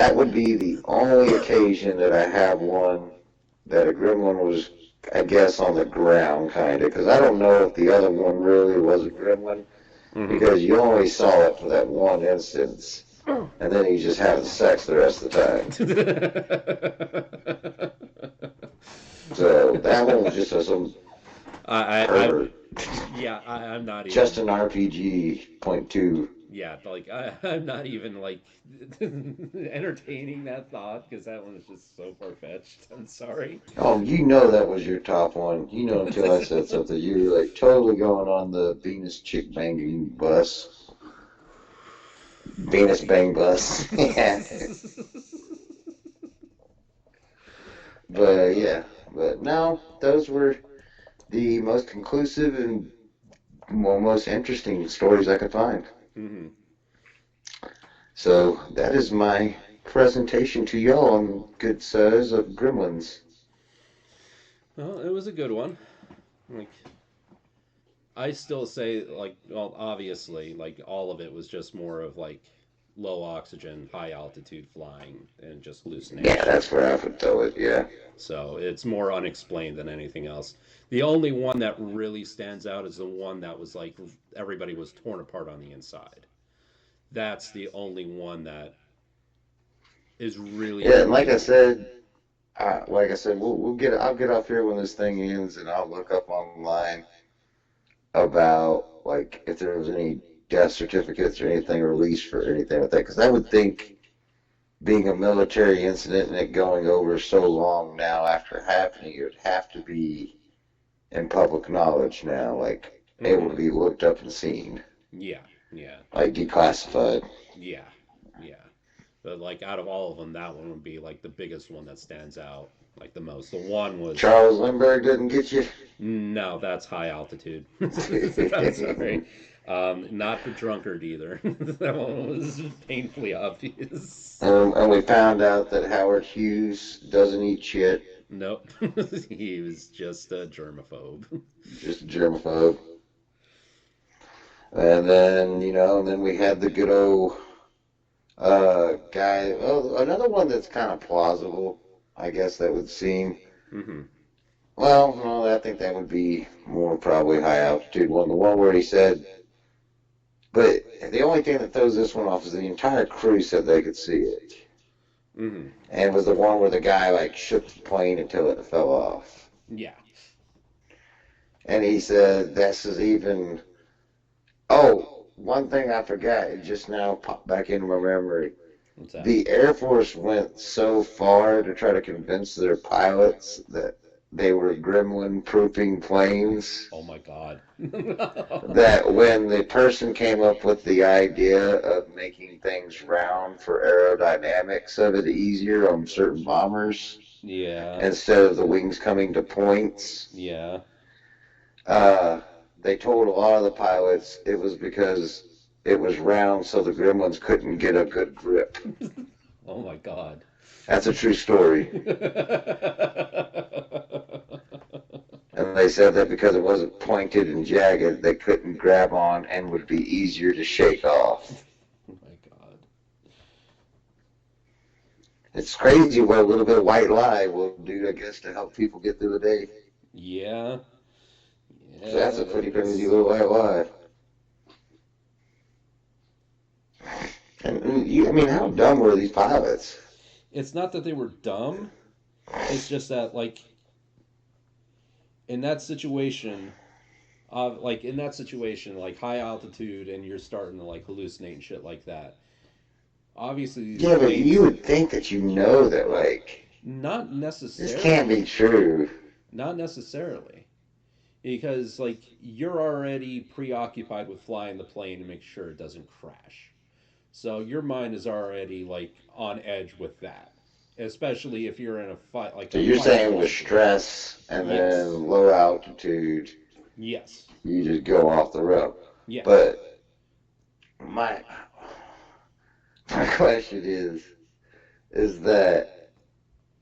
that would be the only occasion that I have one that a gremlin was, I guess, on the ground, kind of, because I don't know if the other one really was a gremlin, Mm-hmm. because you only saw it for that one instance, and then he just having sex the rest of the time. So that one was just some I pervert. yeah, I'm not Just even. an RPG point two. Yeah, like I'm not even like entertaining that thought because that one is just so far fetched. I'm sorry. Oh, you know that was your top one. You know until I said something. You were like totally going on the Venus chick banging bus. Venus bang bus. Yeah. But uh, yeah. But no, those were the most conclusive and most interesting stories I could find. mhm. So that is my presentation to y'all on good sirs of gremlins. Well, it was a good one. Like I still say, like, well, obviously, like all of it was just more of like low oxygen, high altitude flying and just Yeah, hallucination. that's where I would throw it. Yeah. So it's more unexplained than anything else. The only one that really stands out is the one that was like everybody was torn apart on the inside. That's the only one that is really, Yeah, and really like I said, we'll get. I'll get off here when this thing ends, and I'll look up online about like if there was any death certificates or anything released for anything like that. Because I would think, being a military incident and it going over so long now after happening, it would have to be in public knowledge now, like able to hmm. be looked up and seen, Yeah, yeah, like declassified. yeah, yeah. But like out of all of them, that one would be like the biggest one that stands out like the most. The one was Charles Lindbergh didn't get you. no, that's high altitude. I'm sorry. Not the drunkard either. That one was painfully obvious. And we found out that Howard Hughes doesn't eat shit, Nope. He was just a germaphobe. just a germaphobe. And then, and then we had the good old guy. Oh, another one that's kind of plausible, I guess that would seem. Hmm. Well, no, I think that would be more probably high altitude one. The one where he said, but the only thing that throws this one off is the entire crew said they could see it. Hmm. And it was the one where the guy like shook the plane until it fell off. Yeah. And he said, this is even. Oh, one thing I forgot, it just now popped back into my memory. What's that? The Air Force went so far to try to convince their pilots that they were gremlin proofing planes Oh my god. that when the person came up with the idea of making things round for aerodynamics of it easier on certain bombers Yeah. instead of the wings coming to points, Yeah. uh, they told a lot of the pilots it was because it was round so the gremlins couldn't get a good grip. Oh my god. That's a true story. And they said that because it wasn't pointed and jagged, they couldn't grab on and would be easier to shake off. Oh my god. It's crazy what a little bit of white lie will do, I guess, to help people get through the day. Yeah. So that's Yeah, a it pretty crazy is. little white lie. And I mean, how dumb were these pilots? It's not that they were dumb. It's just that like in that situation, like in that situation, like high altitude, and you're starting to like hallucinate and shit like that. Obviously, these Yeah, but you planes, would think that you know that, like, not this can't be necessarily, true. not necessarily, because like you're already preoccupied with flying the plane to make sure it doesn't crash. So your mind is already like on edge with that, especially if you're in a fight, like So a you're fight or saying flight with situation. stress and Yes. then low altitude, Yes. you just go off the rope. Yes. But my my question is that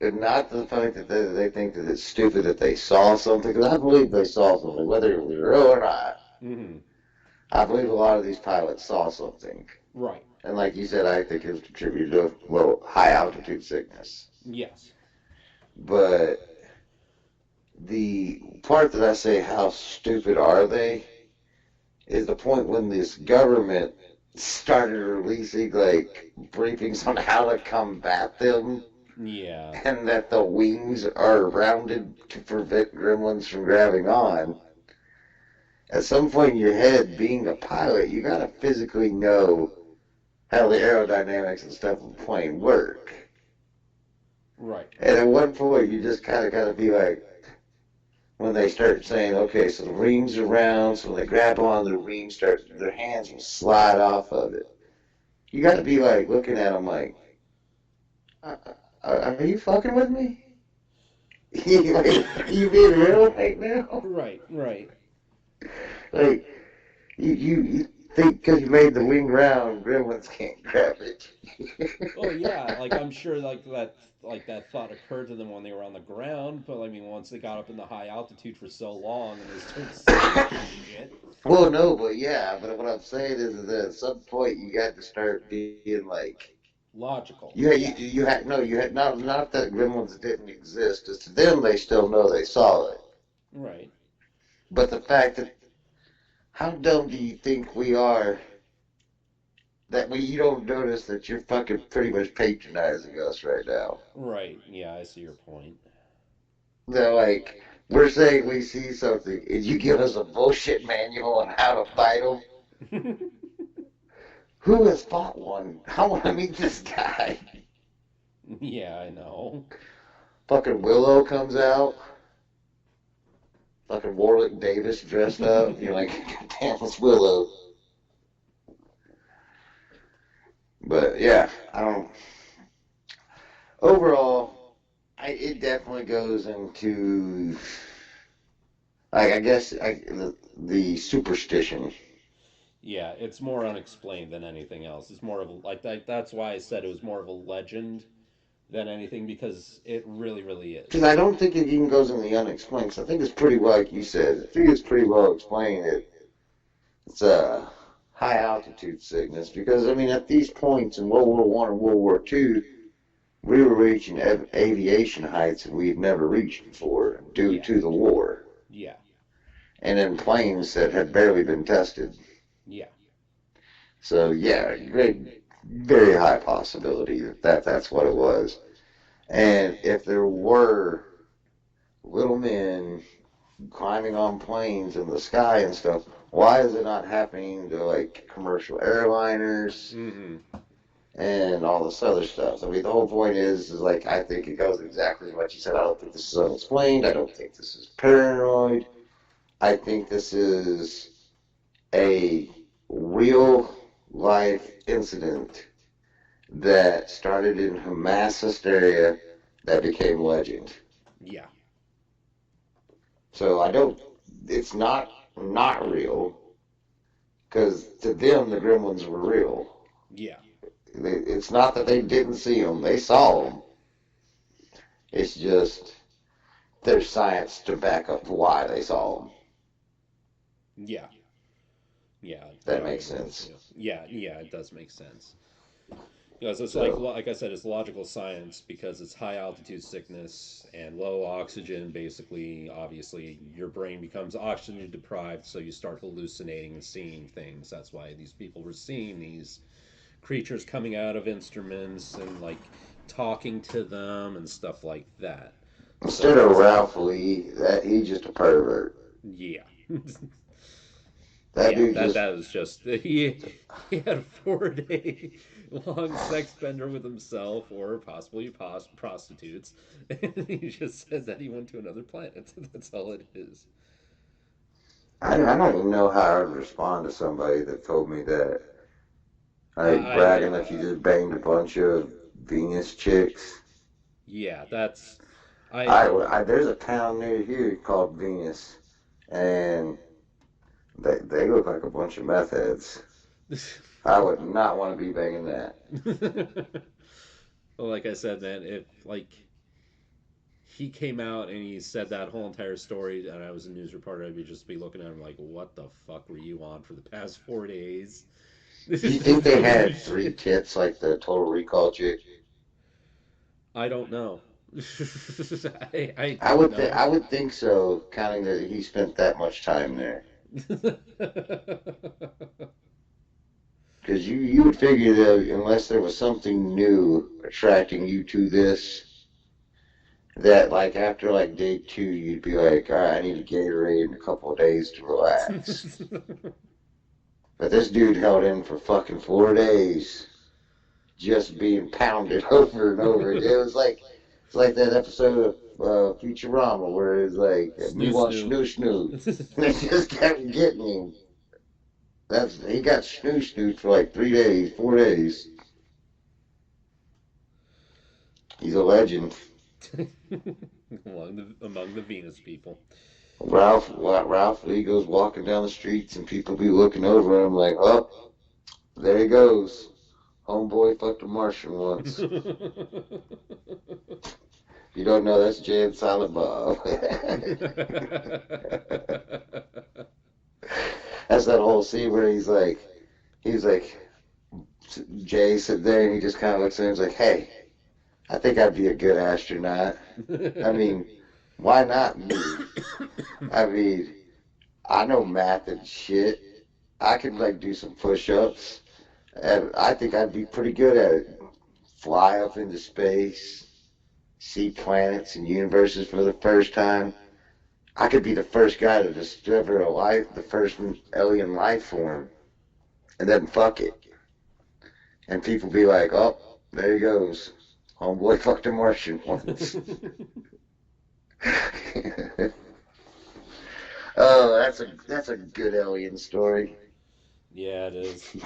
not the fact that they think that it's stupid that they saw something, because I believe they saw something, whether it was real or not. Hmm. I believe a lot of these pilots saw something. Right. And like you said, I think it's contributed to well high altitude sickness. Yes. But the part that I say, how stupid are they, is the point when this government started releasing like briefings on how to combat them, Yeah. and that the wings are rounded to prevent gremlins from grabbing on. At some point in your head, being a pilot, you gotta physically know how the aerodynamics and stuff of the plane work. Right. And at one point, you just kind of gotta be like, when they start saying, okay, so the rings are round, so when they grab on, the rings start, their hands will slide off of it. You gotta be like looking at them like, are you fucking with me? Like, you being real right now? Right. Right. Like, you think because you made the wing round, gremlins can't grab it. Oh yeah, like I'm sure like that thought occurred to them when they were on the ground, but I mean once they got up in the high altitude for so long and they started seeing shit. Well, no, but yeah, but what I'm saying is that at some point you got to start being like, Logical. you Yeah. you had no, you had not that gremlins didn't exist. Because to them they still know they saw it. Right. But the fact that how dumb do you think we are that we you don't notice that you're fucking pretty much patronizing us right now? Right. Yeah, I see your point. They're like, we're saying we see something, and you give us a bullshit manual on how to fight them. Who has fought one? I want to meet this guy. Yeah, I know. Fucking Willow comes out. Fucking Warwick Davis dressed up. You're like, God damn, it's Willow. But yeah, I don't. Overall, it definitely goes into, like, I guess the superstition. Yeah, it's more unexplained than anything else. It's more of a, like that. That's why I said it was more of a legend than anything because it really, really Because is. I don't think it even goes in the unexplained. 'Cause I think it's pretty well, like you said. I think it's pretty well explained that it's a high altitude sickness. Because I mean, at these points in World War I and World War II, we were reaching aviation heights that we've never reached before due Yeah. to the war, Yeah. and in planes that had barely been tested. Yeah. So yeah, great, very high possibility that that's what it was. And if there were little men climbing on planes in the sky and stuff, why is it not happening to like commercial airliners Mm-hmm. and all this other stuff? I mean, the whole point is like I think it goes exactly what you said. I don't think this is unexplained. I don't think this is paranoid. I think this is a real life incident that started in mass hysteria that became legend. Yeah. So I don't. It's not real because to them the gremlins were real. Yeah. It's not that they didn't see them; they saw them. It's just there's science to back up why they saw them. Yeah. Yeah. That No, I makes agree with sense. you. Yeah. Yeah. It does make sense. Because it's So like I said, it's logical science because it's high altitude sickness and low oxygen. Basically, obviously, your brain becomes oxygen deprived, so you start hallucinating and seeing things. That's why these people were seeing these creatures coming out of instruments and like talking to them and stuff like that. So instead of that's Ralph Lee, that he's just a pervert. yeah. That Yeah, dude just that was just he had a 4 day long sex bender with himself or possibly prostitutes, and he just said that he went to another planet. That's all it is. I don't even know how I would respond to somebody that told me that. Like I bragging that you just banged a bunch of Venus chicks. yeah, that's I There's a town near here called Venus, and they look like a bunch of meth heads. I would not want to be banging that. well, like I said, man, if like he came out and he said that whole entire story, and I was a news reporter, I'd be just be looking at him like, "What the fuck were you on for the past 4 days?" Do you think they had three tits like the Total Recall chick? I don't know. I don't know. I would think so. Counting that he spent that much time there, because you would figure that unless there was something new attracting you to this, that like after like day two, you'd be like, all right, I need a Gatorade in a couple of days to relax. But this dude held in for fucking 4 days, just being pounded over and over. It's like that episode of Futurama where it's like, me Snoo want snoo. snoo snoo. And it just kept getting him. He got snoo snoo for like 3 days, 4 days. He's a legend. Among the Venus people. Ralph Lee goes walking down the streets and people be looking over him like, oh, there he goes. Homeboy fucked a Martian once. If you don't know, that's Jay and Silent Bob. That's that whole scene where he's like, Jay sitting there and he just kind of looks at him and he's like, hey, I think I'd be a good astronaut. I mean, why not me? I mean, I know math and shit. I could like do some push-ups, and I think I'd be pretty good at it. Fly up into space, see planets and universes for the first time. I could be the first guy to discover the first alien life form, and then fuck it. And people be like, oh, there he goes. Homeboy fucked a Martian once. Oh, that's a good alien story. Yeah, it is.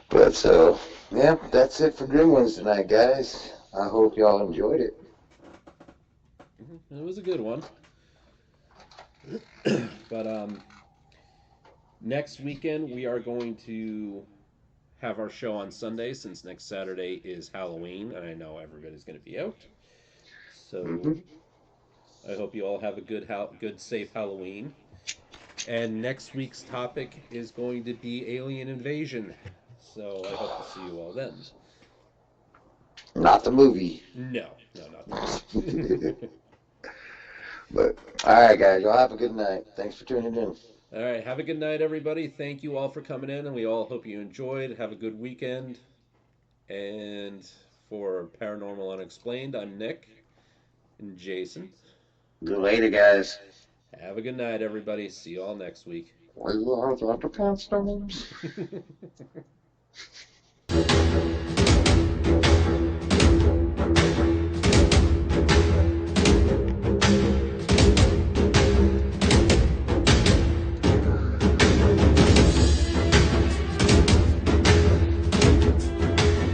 But so, yeah, that's it for Gremlins tonight, guys. I hope y'all enjoyed it. It was a good one. But next weekend we are going to have our show on Sunday since next Saturday is Halloween, and I know everybody's going to be out. So Mm-hmm. I hope you all have a good safe Halloween. And next week's topic is going to be alien invasion. So I hope to see you all then. Not the movie. No, no, not the movie. But all right, guys, y'all have a good night. Thanks for tuning in. All right, have a good night, everybody. Thank you all for coming in, and we all hope you enjoyed. Have a good weekend. And for Paranormal Unexplained, I'm Nick and Jason. Good later, guys. Have a good night, everybody. See you all next week. We are the Pants Storms.